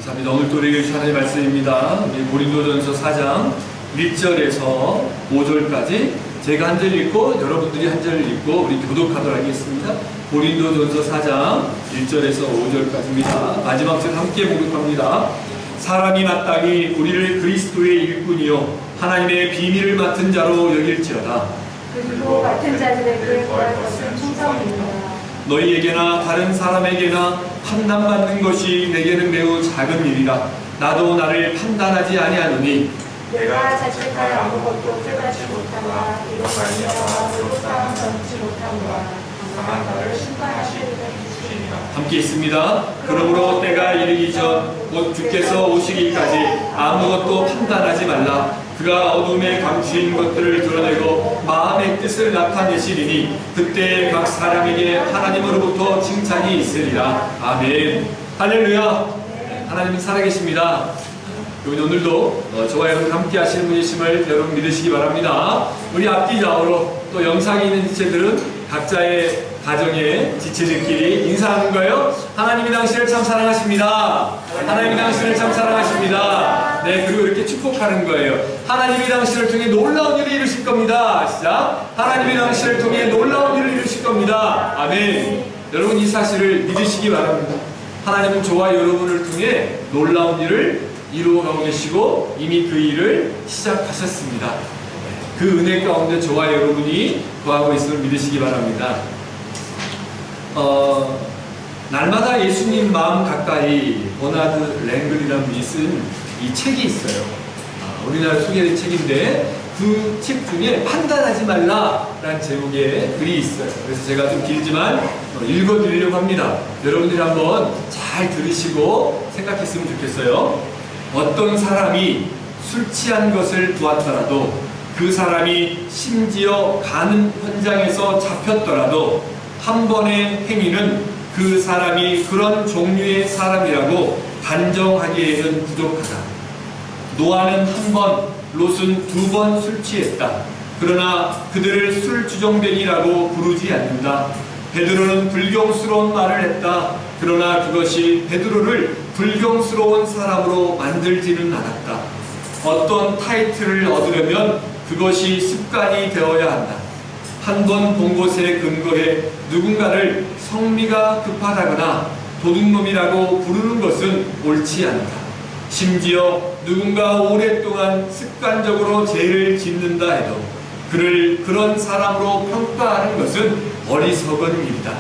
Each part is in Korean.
감사합니다. 오늘 또 우리에게 주신 하나님의 말씀입니다. 고린도전서 4장 1절에서 5절까지 제가 한 절 읽고 여러분들이 한 절 읽고 우리 교독하도록 하겠습니다. 고린도전서 4장 1절에서 5절까지입니다. 마지막 절 함께 봉독합니다. 사람이 마땅히 우리를 그리스도의 일꾼이요 하나님의 비밀을 맡은 자로 여길지어다. 그리고 같은 자들에게 구할 것은 충성입니다. 너희에게나 다른 사람에게나 판단받는 것이 내게는 매우 작은 일이라. 나도 나를 판단하지 아니하노니 내가 자책하여 아무것도 깨닫지 못하나 이로 말미암아 의롭다함 얻지 못함과 다만 나를 심판하시리라 주시리라. 함께 있습니다. 그러므로 때가 이르기 전 곧 주께서 오시기까지 아무것도 판단하지 말라. 그가 어둠에 감추인 것들을 드러내고 마음의 뜻을 나타내시리니 그때 각 사람에게 하나님으로부터 칭찬이 있으리라. 아멘. 할렐루야. 하나님은 살아계십니다. 오늘도 저와 여러분 함께 하시는 분이심을 여러분 믿으시기 바랍니다. 우리 앞뒤 좌우로 또 영상에 있는 지체들은 각자의 가정의 지체들끼리 인사하는 거예요. 하나님이 당신을 참 사랑하십니다. 하나님이 당신을 참 사랑하십니다. 네, 그리고 이렇게 축복하는 거예요. 하나님이 당신을 통해 놀라운 일을 이루실 겁니다. 시작. 하나님이 당신을 통해 놀라운 일을 이루실 겁니다. 아멘. 여러분 이 사실을 믿으시기 바랍니다. 하나님은 저와 여러분을 통해 놀라운 일을 이루어가고 계시고 이미 그 일을 시작하셨습니다. 그 은혜 가운데 저와 여러분이 거하고 있음을 믿으시기 바랍니다. 날마다 예수님 마음 가까이 버나드 랭글이라는 분이 쓴 이 책이 있어요. 우리나라 소개된 책인데 그 책 중에 판단하지 말라라는 제목의 글이 있어요. 그래서 제가 좀 길지만 읽어드리려고 합니다. 여러분들이 한번 잘 들으시고 생각했으면 좋겠어요. 어떤 사람이 술 취한 것을 보았더라도 그 사람이 심지어 가는 현장에서 잡혔더라도 한 번의 행위는 그 사람이 그런 종류의 사람이라고 단정하기에는 부족하다. 노아는 한 번, 롯은 2번 술 취했다. 그러나 그들을 술주정뱅이라고 부르지 않는다. 베드로는 불경스러운 말을 했다. 그러나 그것이 베드로를 불경스러운 사람으로 만들지는 않았다. 어떤 타이틀을 얻으려면 그것이 습관이 되어야 한다. 한 번 본 곳에 근거해 누군가를 성미가 급하다거나 도둑놈이라고 부르는 것은 옳지 않다. 심지어 누군가 오랫동안 습관적으로 죄를 짓는다 해도 그를 그런 사람으로 평가하는 것은 어리석은 일이다.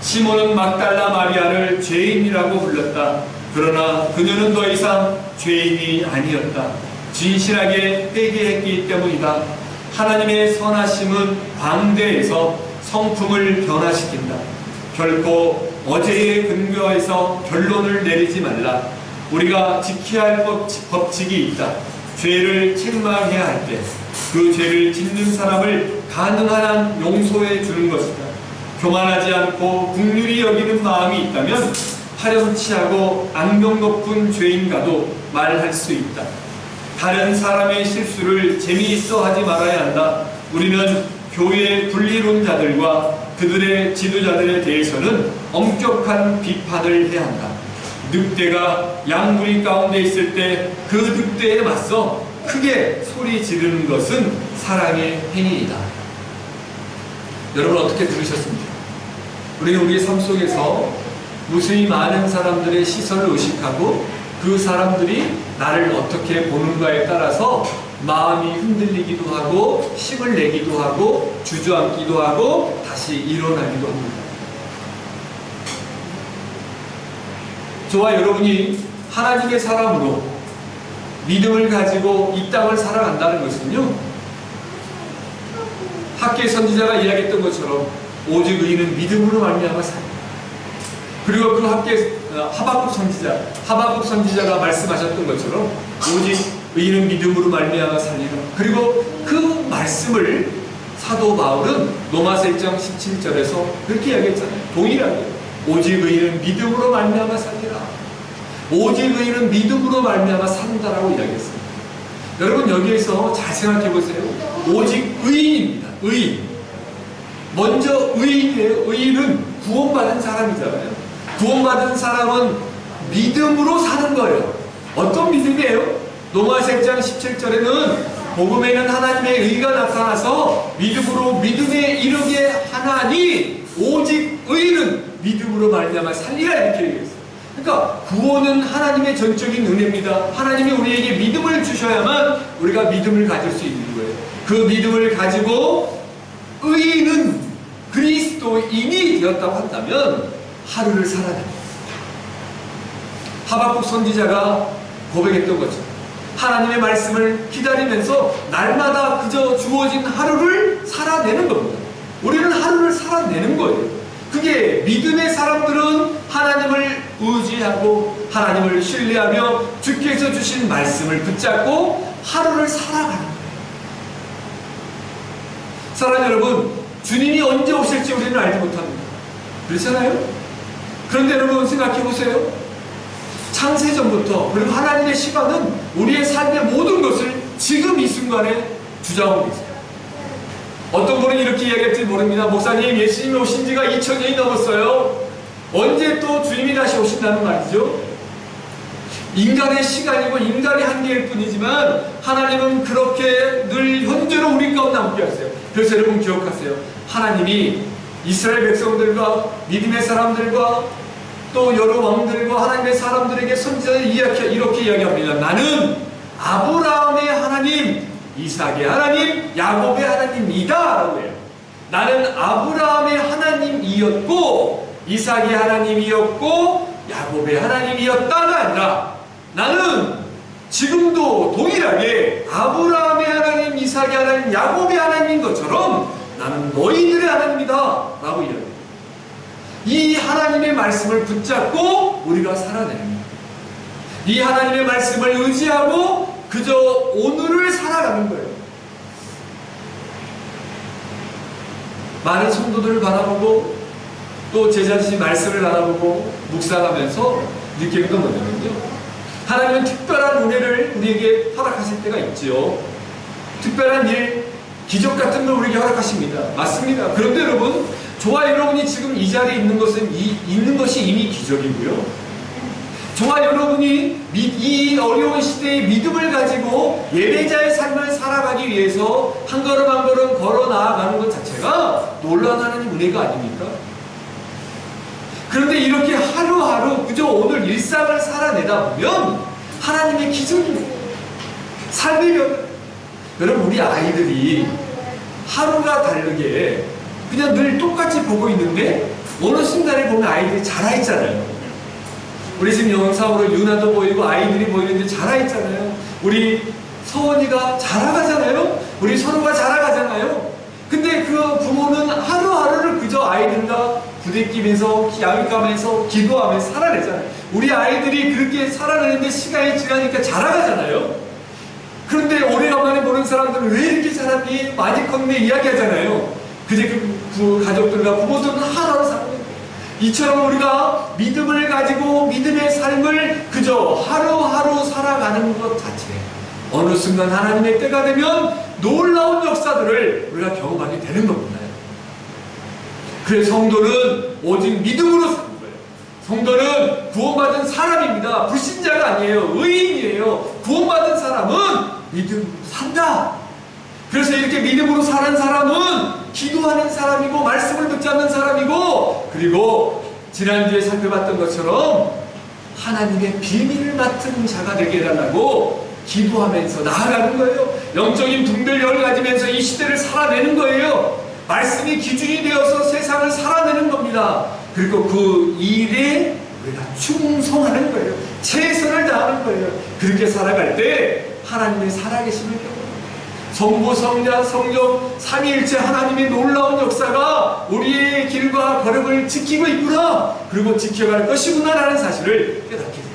시몬은 막달라 마리아를 죄인이라고 불렀다. 그러나 그녀는 더 이상 죄인이 아니었다. 진실하게 회개했기 때문이다. 하나님의 선하심은 광대에서 성품을 변화시킨다. 결코 어제의 근거에서 결론을 내리지 말라. 우리가 지켜야 할 법칙이 있다. 죄를 책망해야 할 때 그 죄를 짓는 사람을 가능한 한 용서해 주는 것이다. 교만하지 않고 긍휼히 여기는 마음이 있다면 파렴치하고 악명 높은 죄인과도 말할 수 있다. 다른 사람의 실수를 재미있어 하지 말아야 한다. 우리는 교회 분리론자들과 그들의 지도자들에 대해서는 엄격한 비판을 해야 한다. 늑대가 양무리 가운데 있을 때 그 늑대에 맞서 크게 소리 지르는 것은 사랑의 행위이다. 여러분 어떻게 들으셨습니까? 우리는 우리의 삶 속에서 무수히 많은 사람들의 시선을 의식하고 그 사람들이 나를 어떻게 보는가에 따라서 마음이 흔들리기도 하고 힘을 내기도 하고 주저앉기도 하고 다시 일어나기도 합니다. 저와 여러분이 하나님의 사람으로 믿음을 가지고 이 땅을 살아간다는 것은요, 학계 선지자가 이야기했던 것처럼 오직 의인은 믿음으로 말미암아 산다. 그리고 그 하박국 선지자가 말씀하셨던 것처럼 오직 의인은 믿음으로 말미암아 살리라. 그리고 그 말씀을 사도 바울은 로마서 1장 17절에서 그렇게 이야기했잖아요. 동일하게 오직 의인은 믿음으로 말미암아 살리라. 오직 의인은 믿음으로 말미암아 산다라고 이야기했습니다. 여러분 여기에서 잘 생각해 보세요. 오직 의인입니다. 의인. 먼저 의인이에요. 의인은 구원받은 사람이잖아요. 구원받은 사람은 믿음으로 사는 거예요. 어떤 믿음이에요? 로마서 1장 17절에는 복음에는 하나님의 의가 나타나서 믿음으로 믿음에 이르게 하나니 오직 의는 믿음으로 말미암아 살리라 이렇게 얘기했어요. 그러니까 구원은 하나님의 전적인 은혜입니다. 하나님이 우리에게 믿음을 주셔야만 우리가 믿음을 가질 수 있는 거예요. 그 믿음을 가지고 의인은 그리스도인이 되었다고 한다면 하루를 살아냅니다. 하박국 선지자가 고백했던 것처럼 하나님의 말씀을 기다리면서 날마다 그저 주어진 하루를 살아내는 겁니다. 우리는 하루를 살아내는 거예요. 그게 믿음의 사람들은 하나님을 의지하고 하나님을 신뢰하며 주께서 주신 말씀을 붙잡고 하루를 살아가는 거예요. 사랑하는 여러분, 주님이 언제 오실지 우리는 알지 못합니다. 그렇잖아요? 그런데 여러분 생각해 보세요. 창세전부터 그리고 하나님의 시간은 우리의 삶의 모든 것을 지금 이 순간에 주장하고 있어요. 어떤 분은 이렇게 이야기할지 모릅니다. 목사님, 예수님이 오신 지가 2000년이 넘었어요. 언제 또 주님이 다시 오신다는 말이죠? 인간의 시간이고 인간의 한계일 뿐이지만 하나님은 그렇게 늘 현재로 우리 가운데 함께 하세요. 그래서 여러분 기억하세요. 하나님이 이스라엘 백성들과 믿음의 사람들과 또 여러 왕들과 하나님의 사람들에게 선지자를 이렇게 이야기합니다. 나는 아브라함의 하나님, 이삭의 하나님, 야곱의 하나님이다 라고 해요. 나는 아브라함의 하나님이었고 이삭의 하나님이었고 야곱의 하나님이었다가 아니라 나는 지금도 동일하게 아브라함의 하나님, 이삭의 하나님, 야곱의 하나님인 것처럼 나는 너희들의 하나님이다 라고 이야기해요. 이 하나님의 말씀을 붙잡고 우리가 살아내는 거예요. 이 하나님의 말씀을 의지하고 그저 오늘을 살아가는 거예요. 많은 성도들을 바라보고 또 제 자신이 말씀을 바라보고 묵상하면서 느끼는 건 뭐냐면요, 하나님은 특별한 은혜를 우리에게 허락하실 때가 있지요. 특별한 일, 기적 같은 걸 우리에게 허락하십니다. 맞습니다. 그런데 여러분, 저와 여러분이 지금 이 자리에 있는 것이 이미 기적이고요. 저와 여러분이 이 어려운 시대에 믿음을 가지고 예배자의 삶을 살아가기 위해서 한 걸음 한 걸음 걸어 나아가는 것 자체가 놀라운 하나님 은혜가 아닙니까? 그런데 이렇게 하루하루 그저 오늘 일상을 살아내다 보면 하나님의 기적입니다. 삶의 변화. 여러분, 우리 아이들이 하루가 다르게 그냥 늘 똑같이 보고 있는데 어느 순간에 보면 아이들이 자라있잖아요. 우리 지금 영상으로 유나도 보이고 아이들이 보이는데 자라있잖아요. 우리 서원이가 자라가잖아요. 우리 서로가 자라가잖아요. 근데 그 부모는 하루하루를 그저 아이들과 부대끼면서 야윗감에서 기도하면서 살아내잖아요. 우리 아이들이 그렇게 살아내는데 시간이 지나니까 자라가잖아요. 그런데 오래간만에 보는 사람들은 왜 이렇게 자랐니? 많이 컸네 이야기하잖아요. 그제 그 가족들과 부모들은 하루하루 사는 거예요. 이처럼 우리가 믿음을 가지고 믿음의 삶을 그저 하루하루 살아가는 것 자체, 어느 순간 하나님의 때가 되면 놀라운 역사들을 우리가 경험하게 되는 겁니다. 그래서 성도는 오직 믿음으로 사는 거예요. 성도는 구원받은 사람입니다. 불신자가 아니에요. 의인이에요. 구원받은 사람은 믿음으로 산다. 그래서 이렇게 믿음으로 사는 사람은 기도하는 사람이고 말씀을 붙잡는 사람이고, 그리고 지난주에 살펴봤던 것처럼 하나님의 비밀을 맡은 자가 되게 해달라고 기도하면서 나아가는 거예요. 영적인 분별력을 가지면서 이 시대를 살아내는 거예요. 말씀이 기준이 되어서 세상을 살아내는 겁니다. 그리고 그 일에 우리가 충성하는 거예요. 최선을 다하는 거예요. 그렇게 살아갈 때 하나님의 살아계심을 경험합니다. 성부, 성자, 성령, 삼위일체 하나님의 놀라운 역사가 우리의 길과 걸음을 지키고 있구나, 그리고 지켜갈 것이구나 라는 사실을 깨닫게 돼요.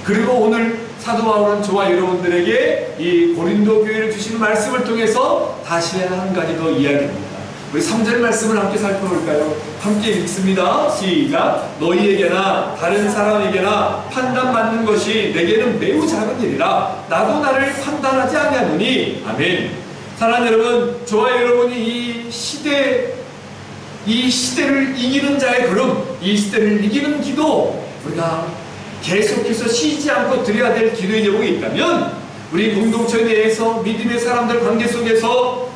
그리고 오늘 사도 바울은 저와 여러분들에게 이 고린도 교회를 주시는 말씀을 통해서 다시 한 가지 더 이야기합니다. 우리 3절 말씀을 함께 살펴볼까요? 함께 읽습니다. 시작. 너희에게나 다른 사람에게나 판단받는 것이 내게는 매우 작은 일이라 나도 나를 판단하지 아니하노니. 아멘. 사랑하는 여러분, 저와 여러분이 이 시대를 이기는 자의 걸음, 이 시대를 이기는 기도, 우리가 계속해서 쉬지 않고 드려야 될 기도의 제목이 있다면 우리 공동체 내에서 믿음의 사람들 관계 속에서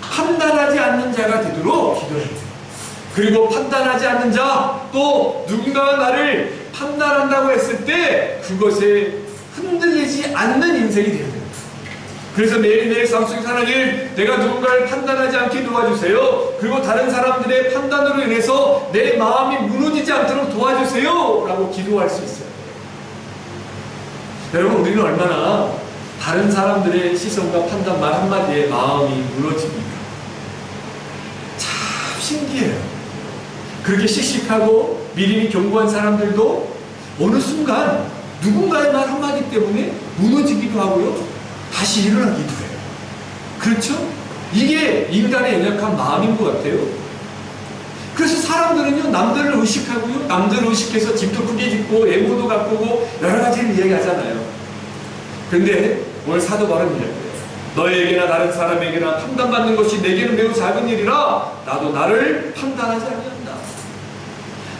판단하지 않는 자가 되도록 기도해야 돼요. 그리고 판단하지 않는 자, 또 누군가가 나를 판단한다고 했을 때 그것에 흔들리지 않는 인생이 되어야 됩니다. 그래서 매일매일 삶 속에서 하나님, 내가 누군가를 판단하지 않게 도와주세요. 그리고 다른 사람들의 판단으로 인해서 내 마음이 무너지지 않도록 도와주세요 라고 기도할 수 있어요. 여러분, 우리는 얼마나 다른 사람들의 시선과 판단 말 한마디에 마음이 무너집니까? 참 신기해요. 그렇게 씩씩하고 믿음이 견고한 사람들도 어느 순간 누군가의 말 한마디 때문에 무너지기도 하고요, 다시 일어나기도 해요. 그렇죠? 이게 인간의 연약한 마음인 것 같아요. 그래서 사람들은요, 남들을 의식하고요, 남들을 의식해서 집도 크게 짓고 애모도 가꾸고 여러 가지를 이야기하잖아요. 그런데 오늘 사도 바울은 이야기해요. 너에게나 다른 사람에게나 판단받는 것이 내게는 매우 작은 일이라 나도 나를 판단하지 아니한다.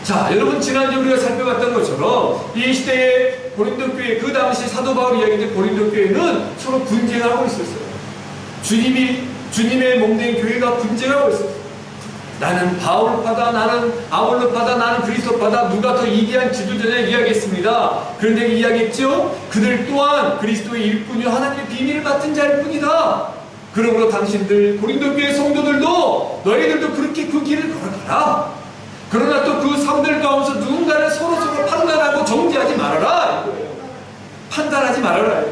자, 여러분, 지난주에 우리가 살펴봤던 것처럼 이 시대의 고린도 교회, 그 당시 사도 바울이 이야기했던 고린도 교회는 서로 분쟁하고 있었어요. 주님의 몸된 교회가 분쟁하고 있었어요. 나는 바울파다, 나는 아볼로파다, 나는 그리스도파다, 누가 더 위대한 지도자냐 이야기했습니다. 그런데 이야기했죠? 그들 또한 그리스도의 일꾼이요 하나님의 비밀을 맡은 자일 뿐이다. 그러므로 당신들 고린도 교회 성도들도 너희들도 그렇게 그 길을 걸어가라. 그러나 또 그 사람들 가운데서 누군가를 서로 판단하고 정죄하지 말아라 이거예요. 판단하지 말아라.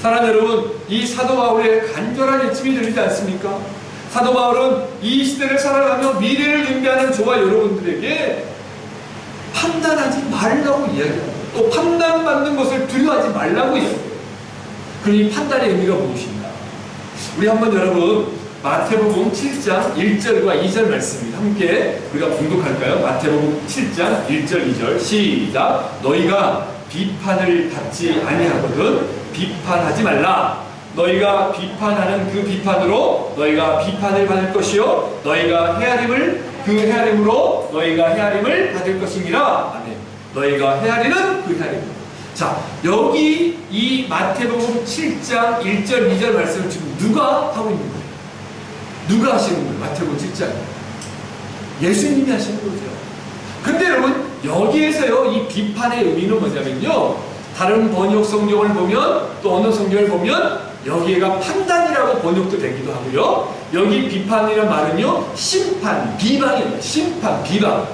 사랑 여러분, 이 사도 바울의 간절한 일침이 들리지 않습니까? 사도 바울은 이 시대를 살아가며 미래를 준비하는 저와 여러분들에게 판단하지 말라고 이야기합니다. 또 판단받는 것을 두려워하지 말라고 이야기해요. 그럼 이 판단의 의미가 무엇인가? 우리 한번 여러분 마태복음 7장 1절과 2절 말씀입니다. 함께 우리가 봉독할까요? 마태복음 7장 1절 2절 시작. 너희가 비판을 받지 아니하거든 비판하지 말라. 너희가 비판하는 그 비판으로 너희가 비판을 받을 것이요 너희가 헤아림을 그 헤아림으로 너희가 헤아림을 받을 것이니라. 아멘. 너희가 헤아리는 그 헤아림. 자, 여기 이 마태복음 7장 1절 2절 말씀을 지금 누가 하고 있는 거예요? 누가 하시는 거예요? 마태복음 7장 예수님이 하시는 거죠. 근데 여러분, 여기에서요 이 비판의 의미는 뭐냐면요, 다른 번역 성경을 보면 또 어느 성경을 보면 여기가 판단이라고 번역도 되기도 하고요, 여기 비판이란 말은요 심판, 비방입니다. 심판, 비방.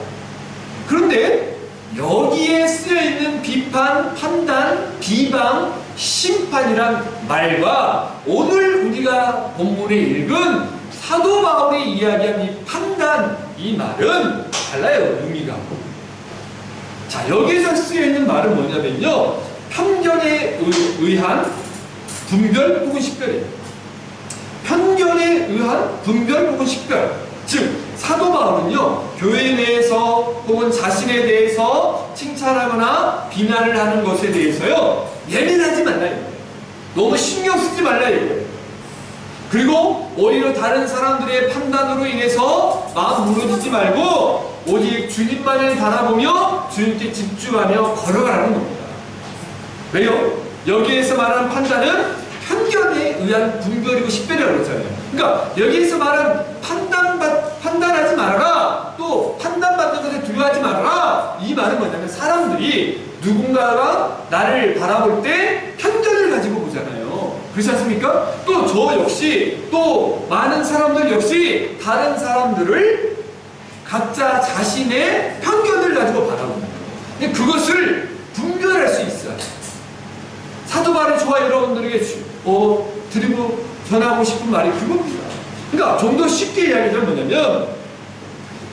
그런데 여기에 쓰여있는 비판, 판단, 비방, 심판이란 말과 오늘 우리가 본문에 읽은 사도 바울이 이야기한 이 판단, 이 말은 달라요, 의미가. 자, 여기서 쓰여있는 말은 뭐냐면요, 편견에 의한 분별 혹은 식별이에요. 편견에 의한 분별 혹은 식별. 즉, 사도 바울은요, 교회 내에서 혹은 자신에 대해서 칭찬하거나 비난을 하는 것에 대해서요, 예민하지 말라 이거예요. 너무 신경 쓰지 말라 이거예요. 그리고 오히려 다른 사람들의 판단으로 인해서 마음 무너지지 말고 오직 주님만을 바라보며 주님께 집중하며 걸어가라는 겁니다. 왜요? 여기에서 말하는 판단은 편견에 의한 분별이고 식별이라고 그랬잖아요. 그러니까 여기에서 말하는 판단하지 말아라, 또 판단받는 것에 두려워하지 말아라, 이 말은 뭐냐면 사람들이 누군가가 나를 바라볼 때 편견을 가지고 보잖아요. 그렇지 않습니까? 또 저 역시, 또 많은 사람들 역시 다른 사람들을 각자 자신의 편견을 가지고 바라봅니다. 그것을 분별할 수 있어요. 사도 바울이 저와 여러분들에게 드리고 전하고 싶은 말이 그겁니다. 그러니까 좀 더 쉽게 이야기하면 뭐냐면,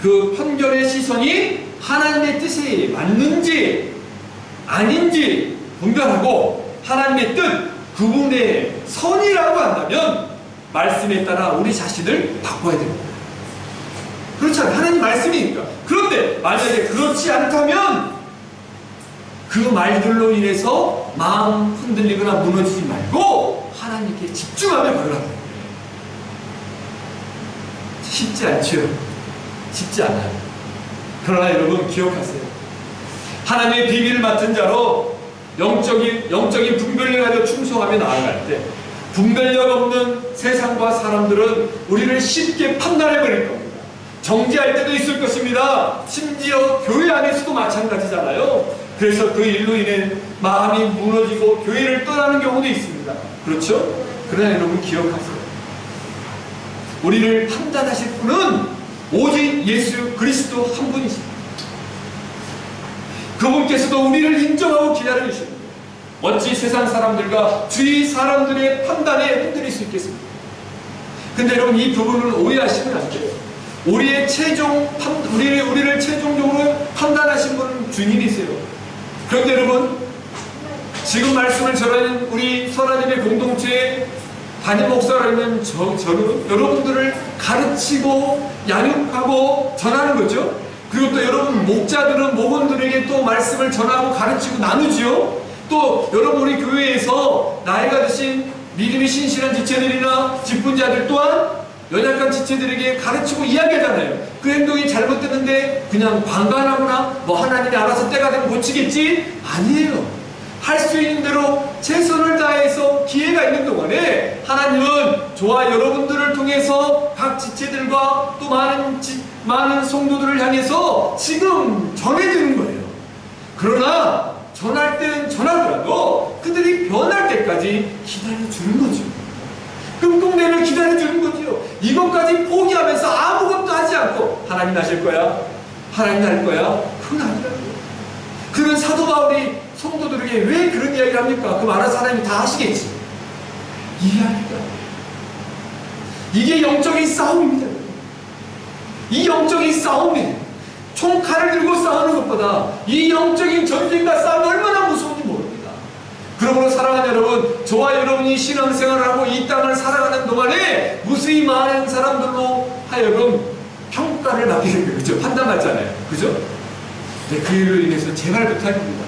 그 편견의 시선이 하나님의 뜻에 맞는지 아닌지 분별하고 하나님의 뜻, 그분의 선이라고 한다면 말씀에 따라 우리 자신을 바꿔야 됩니다. 그렇잖아요. 하나님 말씀이니까. 그런데 만약에 그렇지 않다면 그 말들로 인해서 마음 흔들리거나 무너지지 말고 하나님께 집중하며 걸어갑니다. 쉽지 않죠. 쉽지 않아요. 그러나 여러분 기억하세요. 하나님의 비밀을 맡은 자로 영적인 분별력을 가지고 충성하며 나아갈 때 분별력 없는 세상과 사람들은 우리를 쉽게 판단해버릴 겁니다. 정죄할 때도 있을 것입니다. 심지어 교회 안에서도 마찬가지잖아요. 그래서 그 일로 인해 마음이 무너지고 교회를 떠나는 경우도 있습니다. 그렇죠? 그러나 여러분 기억하세요. 우리를 판단하실 분은 오직 예수 그리스도 한 분이십니다. 그분께서도 우리를 인정하고 기다려주십니다. 어찌 세상 사람들과 주위 사람들의 판단에 흔들릴 수 있겠습니까? 근데 여러분 이 부분을 오해하시면 안 돼요. 우리를 최종적으로 판단하신 분은 주님이세요. 그런데 여러분 지금 말씀을 전하는 우리 선하님의 공동체의 담임 목사라는 저는 여러분들을 가르치고 양육하고 전하는 거죠. 그리고 또 여러분 목자들은 목원들에게 또 말씀을 전하고 가르치고 나누지요. 또 여러분 우리 교회에서 나이가 드신 믿음이 신실한 지체들이나 직분자들 또한 연약한 지체들에게 가르치고 이야기하잖아요. 그 행동이 잘못됐는데 그냥 방관하거나 뭐 하나님이 알아서 때가 되면 고치겠지? 아니에요. 할 수 있는 대로 최선을 다해서 기회가 있는 동안에 하나님은 저와 여러분들을 통해서 각 지체들과 또 많은 성도들을 향해서 지금 전해주는 거예요. 그러나 전할 때는 전하더라도 그들이 변할 때까지 기다려주는 거죠. 끙끙대며 기다려주는 거죠. 이것까지 포기하면서 아무것도 하지 않고 하나님 하실 거야? 하나님 할 거야? 그건 아니라고요. 그는 사도 바울이 성도들에게 왜 그런 이야기를 합니까? 그럼 알아서 하나님이 다 하시겠지. 이해합니까? 이게 영적인 싸움입니다. 이 영적인 싸움이 총칼을 들고 싸우는 것보다 이 영적인 전쟁과 싸움이 얼마나 무서운지 모릅니다. 그러므로 사랑하는 여러분, 저와 여러분이 신앙생활을 하고 이 땅을 살아가는 동안에 무수히 많은 사람들로 하여금 평가를 받게 된 거예요. 그죠? 판단받잖아요. 그죠? 네, 그 일로 인해서 제발 부탁입니다.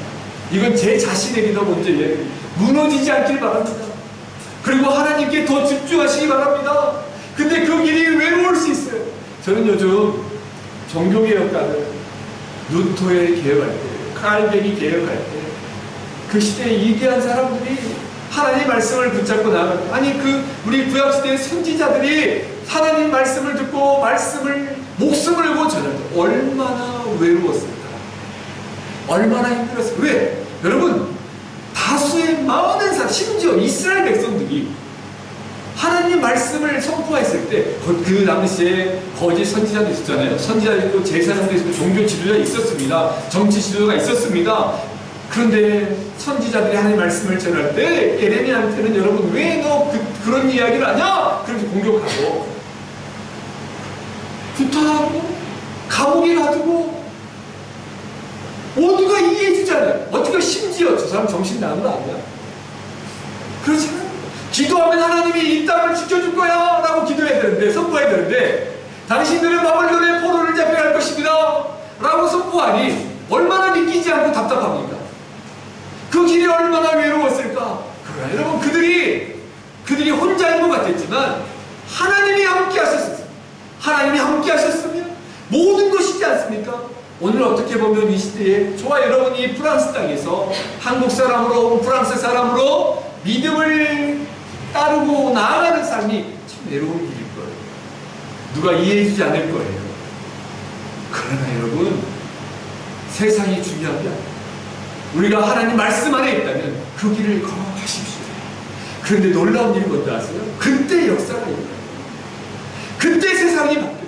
이건 제 자신에게도 먼저 이야기해요. 무너지지 않길 바랍니다. 그리고 하나님께 더 집중하시기 바랍니다. 근데 그 길이 외로울 수 있어요. 저는 요즘 종교개혁가들 루터의 개혁할 때, 칼뱅이 개혁할 때 그 시대에 위대한 사람들이 하나님 말씀을 붙잡고 나아갑니다. 아니 우리 구약시대의 선지자들이 하나님 말씀을 듣고 목숨을 걸고 전할 때 얼마나 외로웠을까? 얼마나 힘들었을까? 왜? 여러분 다수의 많은 사람, 심지어 이스라엘 백성들이 하나님 말씀을 선포했을 때 그 당시에 거짓 선지자도 있었잖아요. 선지자도 제사장도 있었고 종교 지도자가 있었습니다. 정치 지도자가 있었습니다. 그런데 선지자들이 하나님 말씀을 전할 때 예레미야한테는 여러분 왜 너 그런 이야기를 하냐? 그렇게 공격하고 구타하고 감옥에 가두고 모두가 이해해주지 않아요. 어떻게 심지어 저 사람 정신 나간 거 아니야? 그렇지 않아요. 기도하면 하나님이 이 땅을 지켜줄 거야 라고 기도해야 되는데, 선포해야 되는데 당신들은 바벨론의 포로를 잡혀갈 것입니다 라고 선포하니 얼마나 믿기지 않고 답답합니까? 그 길이 얼마나 외로웠을까? 그러나 여러분 그들이 혼자인 것 같았지만 하나님이 함께 하셨습니다. 하나님이 함께 하셨으면 모든 것이지 않습니까? 오늘 어떻게 보면 이 시대에 저와 여러분이 프랑스 땅에서 한국 사람으로 프랑스 사람으로 믿음을 따르고 나아가는 삶이 참 외로운 일일 거예요. 누가 이해해주지 않을 거예요. 그러나 여러분 세상이 중요한 게 아니에요. 우리가 하나님 말씀 안에 있다면 그 길을 걸어가십시오. 그런데 놀라운 일이 뭔지 아세요? 그때 역사가 일어나요. 그때 세상이 바뀌어요.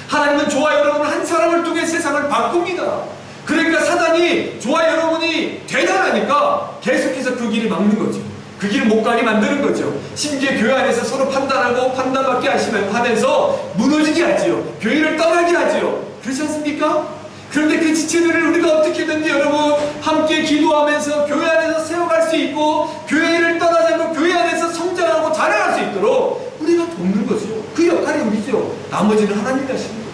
하나님은 저와 여러분 한 사람을 통해 세상을 바꿉니다. 그러니까 사단이 저와 여러분이 대단하니까 계속해서 그 길을 막는 거죠. 그 길을 못 가게 만드는 거죠. 심지어 교회 안에서 서로 판단하고 판단받게 하면서 무너지게 하지요. 교회를 떠나게 하지요. 그렇지 않습니까? 그런데 그 지체들을 우리가 어떻게든지 여러분 함께 기도하면서 교회 안에서 세워갈 수 있고 교회를 떠나지 않고 교회 안에서 성장하고 자라갈 수 있도록 우리가 돕는 거죠. 그 역할이 우리죠. 나머지는 하나님이 하시는 거죠.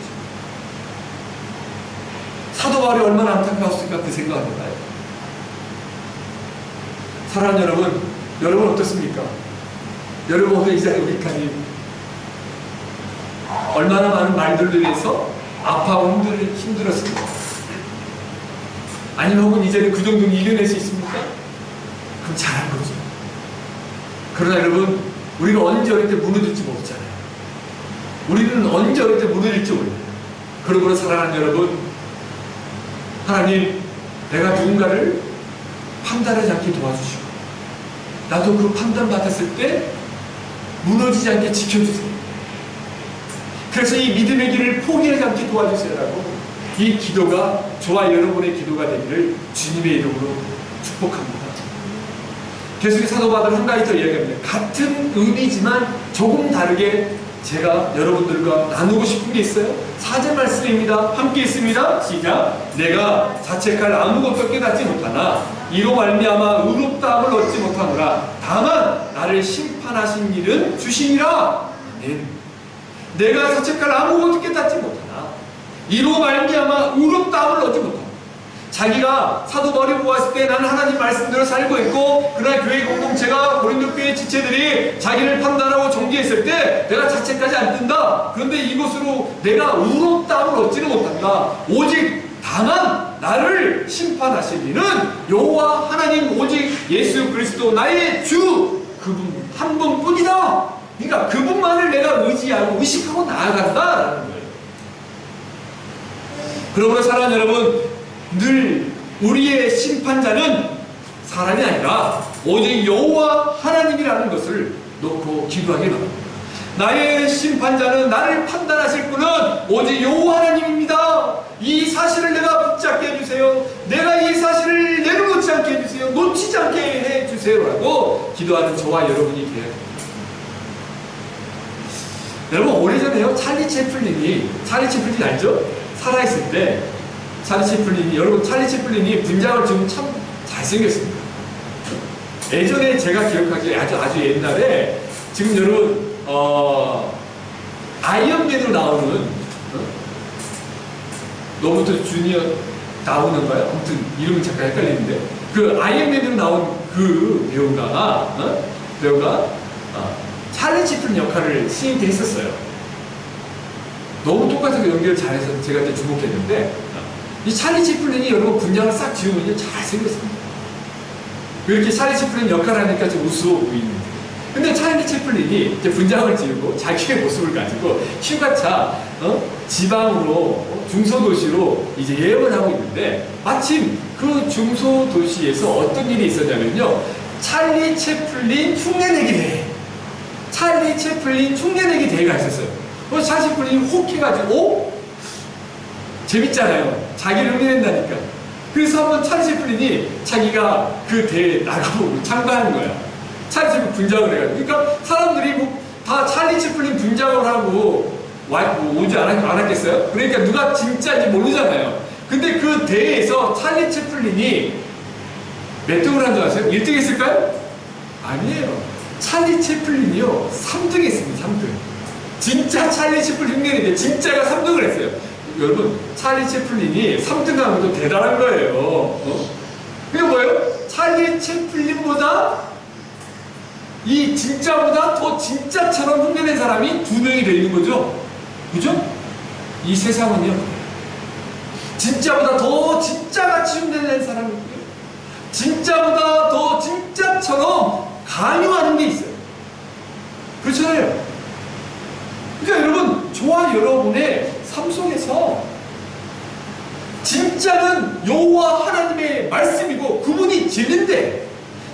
사도 바울이 얼마나 안타까웠을까 그 생각을 해봐요. 사랑하는 여러분 어떻습니까? 여러분 오늘 이 자리에 우리까지 얼마나 많은 말들로 인해서 아파하고 힘들었습니다. 아니면 혹은 이제는 그 정도는 이겨낼 수 있습니까? 그럼 잘한 거죠. 그러나 여러분, 우리가 언제 어릴 때 무너질지 모르잖아요. 우리는 언제 어릴 때 무너질지 몰라요. 그러므로 사랑하는 여러분, 하나님, 내가 누군가를 판단하지 않게 도와주시고 나도 그 판단 받았을 때 무너지지 않게 지켜주세요. 그래서 이 믿음의 길을 포기하지 않게 도와주세요라고 이 기도가 저와 여러분의 기도가 되기를 주님의 이름으로 축복합니다. 계속해서 사도 바울은 한 가지 더 이야기합니다. 같은 의미지만 조금 다르게 제가 여러분들과 나누고 싶은 게 있어요. 4절 말씀입니다. 함께 있습니다. 시작. 내가 자책할 아무것도 깨닫지 못하나 이로 말미암아 의롭다함을 얻지 못하노라. 다만 나를 심판하신 일은 주시니라. 아멘. 내가 자책할 아무것도 깨닫지 못하나 이로 말미암아 의롭다함을 얻지 못하노라. 자기가 사도 바울이 보았을 때 나는 하나님 말씀대로 살고 있고, 그러나 교회 공동체가 고린도 교회 지체들이 자기를 판단하고 정죄했을 때 내가 자책까지 안 뜬다. 그런데 이것으로 내가 의롭다함을 얻지는 못한다. 오직 다만 나를 심판하실 이는 여호와 하나님 오직 예수 그리스도 나의 주 그분 한 분뿐이다. 그러니까 그분만을 내가 의지하고 의식하고 나아간다라는 거예요. 그러므로 사랑하는 여러분, 늘 우리의 심판자는 사람이 아니라 오직 여호와 하나님이라는 것을 놓고 기도하기 바랍니다. 나의 심판자는 나를 판단하실 분은 오직 여호와 하나님입니다. 이 사실을 내가 붙잡게 해주세요. 내가 이 사실을 내려놓지 않게 해주세요. 놓치지 않게 해주세요라고 기도하는 저와 여러분이 되어야 됩니다. 여러분, 오래전에요, 찰리 채플린이 알죠? 살아있을 때 찰리 채플린이, 여러분, 찰리 채플린이 분장을 지금 참 잘생겼습니다. 예전에 제가 기억하기에 아주 옛날에, 지금 여러분, 아이언맨으로 나오는, 로버트 주니어 나오는가요? 아무튼 이름이 잠깐 헷갈리는데, 그 아이언맨으로 나온 그 배우가 찰리 채플린 역할을 신인때 했었어요. 너무 똑같은 연기를 잘해서 제가 이제 주목했는데, 이 찰리 채플린이 여러분 분장을 싹 지우면 잘생겼습니다. 왜 이렇게 찰리 채플린 역할을 하니까 좀 우스워 보이는데. 근데 찰리 채플린이 이제 분장을 지우고 자기의 모습을 가지고 휴가차, 지방으로, 중소도시로 이제 여행을 하고 있는데, 마침 그 중소도시에서 어떤 일이 있었냐면요, 찰리 채플린 흉내내기 대회. 찰리 채플린 흉내내기 대회가 있었어요. 그래서 찰리 채플린이 혹 해가지고, 재밌잖아요. 자기를 흉내낸다니까. 그래서 한번 찰리 채플린이 자기가 그 대회에 나가보고 참가하는 거야. 찰리 채플린 분장을 해가지고. 그러니까 사람들이 다 찰리 채플린 분장을 하고 오지 않았겠어요? 그러니까 누가 진짜인지 모르잖아요. 근데 그 대회에서 찰리 채플린이 몇 등을 한 줄 아세요? 1등 했을까요? 아니에요. 찰리 채플린이요, 3등 했습니다. 3등. 진짜 찰리 채플린 흉내내는데 진짜가 3등을 했어요. 여러분, 찰리 채플린이 3등 하는 것도 대단한 거예요. 그게 뭐예요? 찰리 채플린보다, 이 진짜보다 더 진짜처럼 흉내낸 사람이 2명이 되어 있는 거죠. 그죠? 이 세상은요, 진짜보다 더 진짜같이 흉내낸 사람이 있고요, 진짜보다 더 진짜처럼 강요하는 게 있어요. 그렇잖아요. 그러니까 여러분, 저와 여러분의 삶 속에서 진짜는 여호와 하나님의 말씀이고 그분이 진리인데,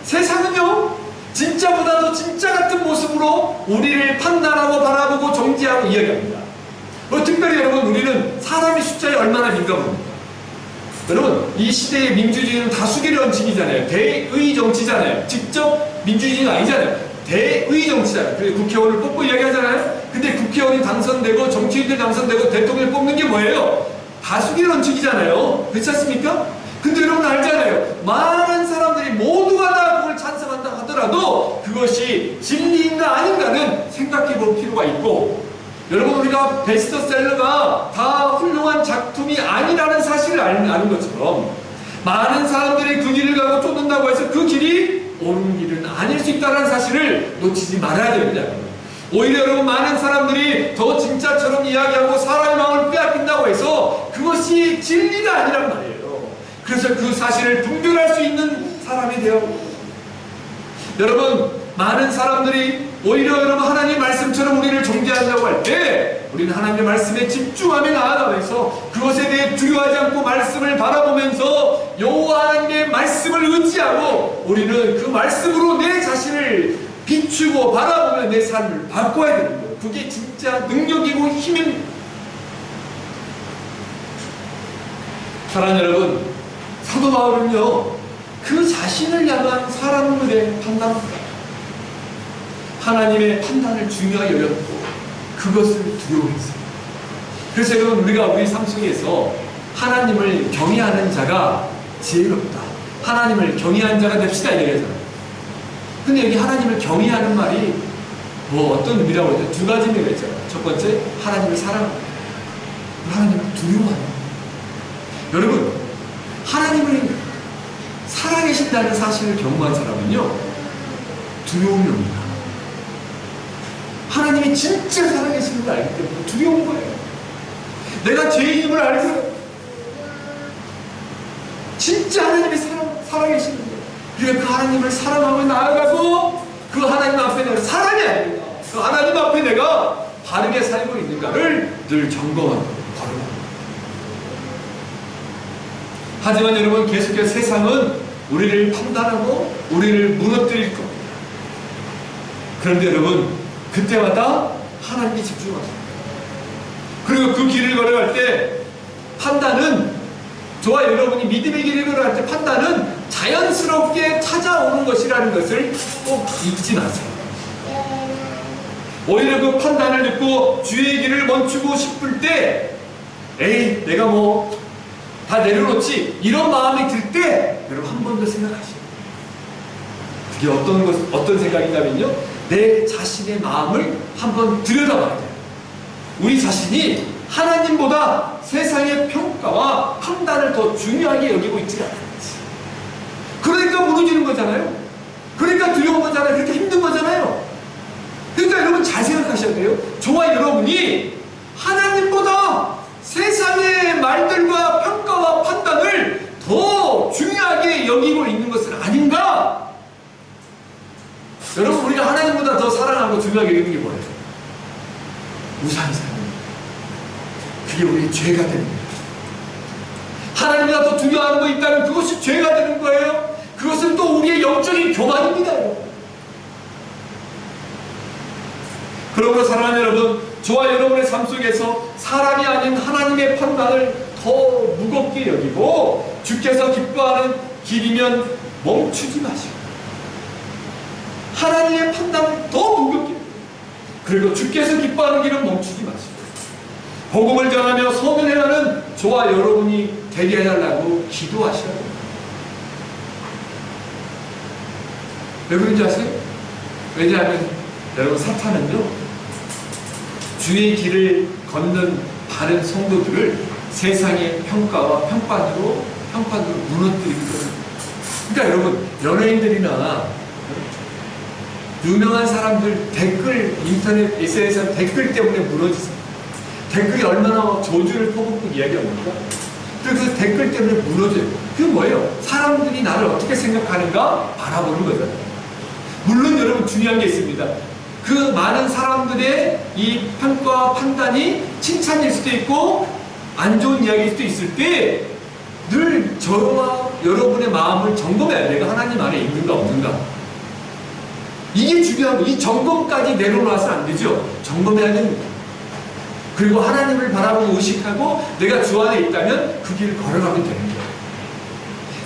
세상은요, 진짜보다 더 진짜 같은 모습으로 우리를 판단하고 바라보고 정죄하고 이야기합니다. 특별히 여러분, 우리는 사람의 숫자에 얼마나 민감합니까? 여러분, 이 시대의 민주주의는 다수결의 원칙이잖아요. 대의 정치잖아요. 직접 민주주의는 아니잖아요. 대의 정치잖아요. 그래서 국회의원을 뽑고 이야기하잖아요. 근데 국회의원이 당선되고 정치인들 당선되고 대통령을 뽑는 게 뭐예요? 다수결 원칙이잖아요. 그렇지 않습니까? 근데 여러분 알잖아요. 많은 사람들이 모두가 다 그걸 찬성한다 하더라도 그것이 진리인가 아닌가는 생각해 볼 필요가 있고, 여러분, 우리가 베스트셀러가 다 훌륭한 작품이 아니라는 사실을 아는 것처럼 많은 사람들이 그 길을 가고 쫓는다고 해서 그 길이 옳은 길은 아닐 수 있다는 사실을 놓치지 말아야 됩니다. 오히려 여러분, 많은 사람들이 더 진짜처럼 이야기하고 사람의 마음을 빼앗긴다고 해서 그것이 진리가 아니란 말이에요. 그래서 그 사실을 분별할 수 있는 사람이 되어. 여러분, 많은 사람들이 오히려 여러분 하나님의 말씀처럼 우리를 정죄한다고 할 때 우리는 하나님의 말씀에 집중하며 나아가면서 그것에 대해 두려워하지 않고 말씀을 바라보면서 여호와 하나님의 말씀을 의지하고 우리는 그 말씀으로 내 자신을 비추고 바라보며 내 삶을 바꿔야 되는 거예요. 그게 진짜 능력이고 힘입니다. 사랑하는 여러분, 사도 바울은요 그 자신을 향한 사람들의 판단입니다. 하나님의 판단을 중요하게 여겼고 그것을 두려워했어요. 그래서 여러분, 우리가 우리 삶 속에서 하나님을 경외하는 자가 지혜롭다, 하나님을 경외하는 자가 됩시다 이래잖아요. 근데 여기 하나님을 경외하는 말이 뭐 어떤 의미라고 하죠? 두 가지 의미가 있잖아요. 첫 번째, 하나님을 사랑합니다. 하나님을 두려워합니다. 여러분, 하나님을 살아계신다는 사실을 경험한 사람은요 두려움이 옵니다. 하나님이 진짜 살아계시는 걸 알기 때문에 두려운 거예요. 내가 죄인임을 알고 진짜 하나님이 살아계시는 거예요. 그러니까 그 하나님을 사랑하고 나아가고 그 하나님 앞에 내가 사람이 아닙니다. 그 하나님 앞에 내가 바르게 살고 있는가를 늘 점검하고 걸어갑니다. 하지만 여러분, 계속해서 세상은 우리를 판단하고 우리를 무너뜨릴 겁니다. 그런데 여러분, 그때마다 하나님께 집중하세요. 그리고 그 길을 걸어갈 때 판단은, 저와 여러분이 믿음의 길을 걸어갈 때 판단은 자연스럽게 찾아오는 것이라는 것을 꼭 잊지 마세요. 오히려 그 판단을 듣고 주의 길을 멈추고 싶을 때 에이 내가 뭐 다 내려놓지 이런 마음이 들 때 여러분 한 번 더 생각하시오. 그게 어떤 생각이냐면요, 내 자신의 마음을 한번 들여다봐야 돼요. 우리 자신이 하나님보다 세상의 평가와 판단을 더 중요하게 여기고 있지 않는지. 그러니까 무너지는 거잖아요. 그러니까 두려운 거잖아요. 그러니까 힘든 거잖아요. 그러니까 여러분 잘 생각하셔야 돼요. 저와 여러분이 하나님보다 세상의 말들과 평가와 판단을 더 중요하게 여기고 있는 것은 아닌가? 여러분, 우리가 하나님보다 더 사랑하고 중요하게 여기는 게 뭐예요? 우상이 사랑입니다. 그게 우리의 죄가 됩니다. 하나님보다 더 중요한 거 있다면 그것이 죄가 되는 거예요. 그것은 또 우리의 영적인 교만입니다. 그러므로 사랑하는 여러분, 저와 여러분의 삶 속에서 사람이 아닌 하나님의 판단을 더 무겁게 여기고 주께서 기뻐하는 길이면 멈추지 마시고 하나님의 판단을 더 무겁게, 그리고 주께서 기뻐하는 길은 멈추지 마시고 복음을 전하며 선을 행하는 저와 여러분이 되게 해달라고 기도하셔야 됩니다. 왜 그런지 아세요? 왜냐하면 여러분, 사탄은요 주의 길을 걷는 바른 성도들을 세상의 평가와 평판으로 무너뜨리기 때문입니다. 그러니까 여러분, 연예인들이나 유명한 사람들 댓글, 인터넷, SNS에서 댓글 때문에 무너지세요. 댓글이 얼마나 저주를 퍼붓고 이야기합니까? 그래서 댓글 때문에 무너져요. 그게 뭐예요? 사람들이 나를 어떻게 생각하는가 바라보는 거잖아요. 물론 여러분, 중요한 게 있습니다. 그 많은 사람들의 이 평가와 판단이 칭찬일 수도 있고 안 좋은 이야기일 수도 있을 때 늘 저와 여러분의 마음을 점검해야 돼요. 내가 하나님 안에 있는가 없는가. 이게 중요하고, 이 점검까지 내려놔서는 안 되죠. 점검해야 됩니다. 그리고 하나님을 바라보고 의식하고 내가 주 안에 있다면 그 길을 걸어가면 되는 거예요.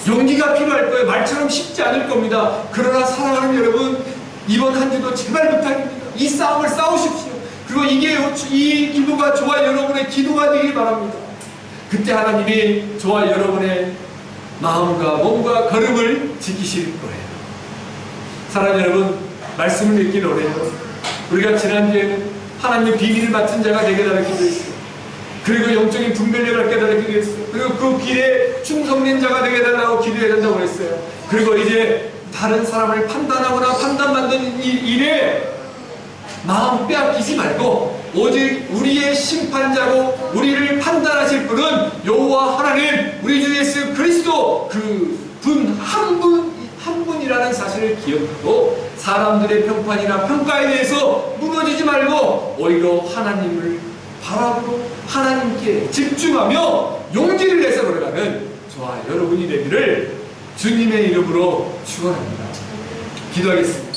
용기가 필요할 거예요. 말처럼 쉽지 않을 겁니다. 그러나 사랑하는 여러분, 이번 한 주도 제발 부탁입니다. 이 싸움을 싸우십시오. 그리고 이 기도가 저와 여러분의 기도가 되길 바랍니다. 그때 하나님이 저와 여러분의 마음과 몸과 걸음을 지키실 거예요. 사랑하는 여러분, 말씀을 읽기 원해요. 우리가 지난주에는 하나님의 비밀을 맡은 자가 되게 달라 기도했어요. 그리고 영적인 분별력을 갖게 달라 기도했어요. 그리고 그 길에 충성된 자가 되게 달라고 기도해야 된다고 했어요. 그리고 이제 다른 사람을 판단하거나 판단받는 일에 마음 빼앗기지 말고 오직 우리의 심판자고 우리를 판단하실 분은 여호와 하나님, 우리 주 예수 그리스도 것을 기억하고 사람들의 평판이나 평가에 대해서 무너지지 말고 오히려 하나님을 바라보고 하나님께 집중하며 용기를 내서 걸어가는 저와 여러분이 되기를 주님의 이름으로 축원합니다. 기도하겠습니다.